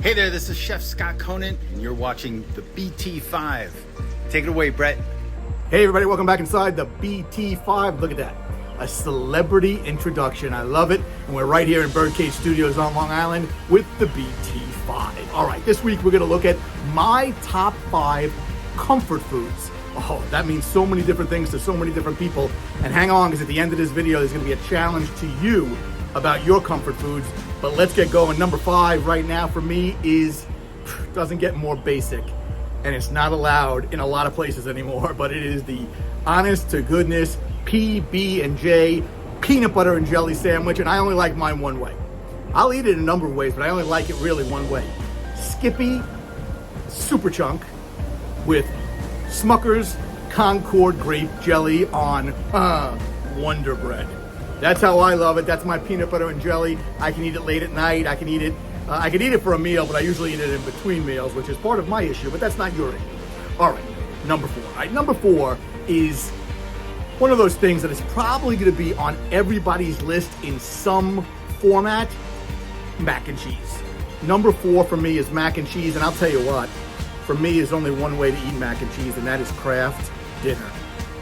Hey there, this is Chef Scott Conant, and you're watching the BT5. Take it away, Brett. Hey everybody, welcome back inside the BT5. Look at that, a celebrity introduction. I love it. And we're right here in Birdcage Studios on Long Island with the BT5. All right, this week we're gonna look at my top 5 comfort foods. Oh, that means so many different things to so many different people. And hang on, because at the end of this video, there's gonna be a challenge to you about your comfort foods. But let's get going. Number 5 right now for me doesn't get more basic, and it's not allowed in a lot of places anymore, but it is the honest to goodness PB&J peanut butter and jelly sandwich, and I only like mine one way. I'll eat it a number of ways, but I only like it really one way. Skippy Super Chunk with Smucker's Concord grape jelly on Wonder Bread. That's how I love it. That's my peanut butter and jelly. I can eat it late at night. I can eat it for a meal, but I usually eat it in between meals, which is part of my issue, but that's not your issue. All right, number 4. All right, number 4 is one of those things that is probably gonna be on everybody's list in some format, mac and cheese. Number 4 for me is mac and cheese, and I'll tell you what, for me, there's only one way to eat mac and cheese, and that is Kraft dinner.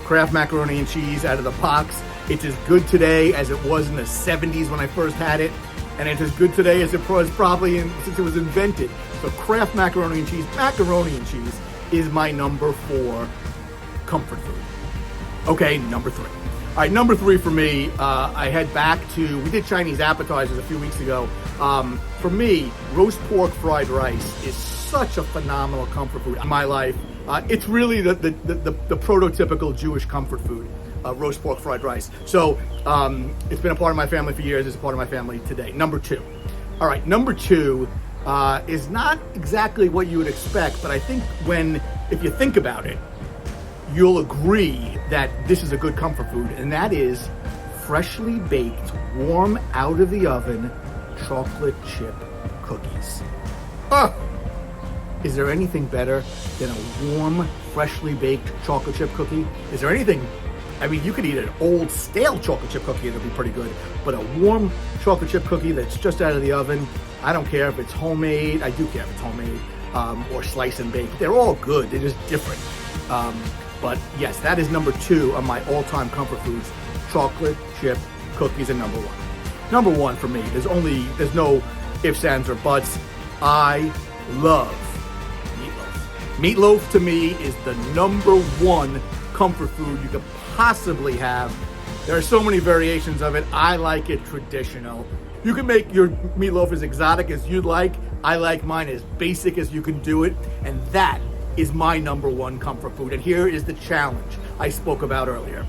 Kraft macaroni and cheese out of the box. It's as good today as it was in the 70s when I first had it, and it's as good today as it was probably since it was invented. So Kraft macaroni and cheese is my number 4 comfort food. Okay, number 3. All right, number 3 for me, I head back to, we did Chinese appetizers a few weeks ago. For me, roast pork fried rice is such a phenomenal comfort food in my life. It's really the prototypical Jewish comfort food. Roast pork fried rice. So it's been a part of my family for years. It's a part of my family today. Number 2. All right, number 2 is not exactly what you would expect, but I think if you think about it, you'll agree that this is a good comfort food, and that is freshly baked, warm out of the oven, chocolate chip cookies. Is there anything better than a warm, freshly baked chocolate chip cookie? Is there anything? I mean, you could eat an old stale chocolate chip cookie and it'll be pretty good, but a warm chocolate chip cookie that's just out of the oven, I don't care if it's homemade, I do care if it's homemade, or slice and bake. They're all good, they're just different. But yes, that is number 2 of my all-time comfort foods. Chocolate chip cookies are number 1. Number 1 for me, there's no ifs, ands, or buts. I love meatloaf. Meatloaf to me is the number 1 comfort food you could possibly have. There are so many variations of it. I like it traditional. You can make your meatloaf as exotic as you'd like. I like mine as basic as you can do it. And that is my number 1 comfort food. And here is the challenge I spoke about earlier.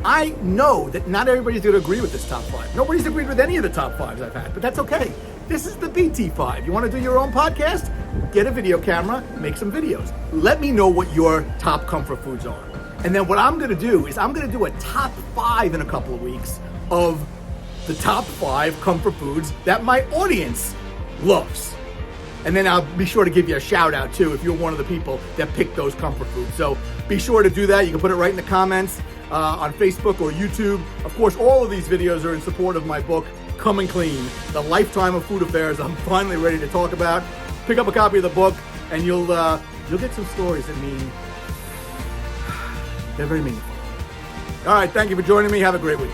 I know that not everybody's gonna agree with this top 5. Nobody's agreed with any of the top 5s I've had, but that's okay. This is the BT5. You wanna do your own podcast? Get a video camera, make some videos. Let me know what your top comfort foods are. And then what I'm gonna do is I'm gonna do a top 5 in a couple of weeks of the top 5 comfort foods that my audience loves. And then I'll be sure to give you a shout out too if you're one of the people that picked those comfort foods. So be sure to do that. You can put it right in the comments on Facebook or YouTube. Of course, all of these videos are in support of my book, Coming Clean, The Lifetime of Food Affairs I'm finally ready to talk about. Pick up a copy of the book and you'll get some stories that mean, they're very meaningful. All right, thank you for joining me. Have a great week.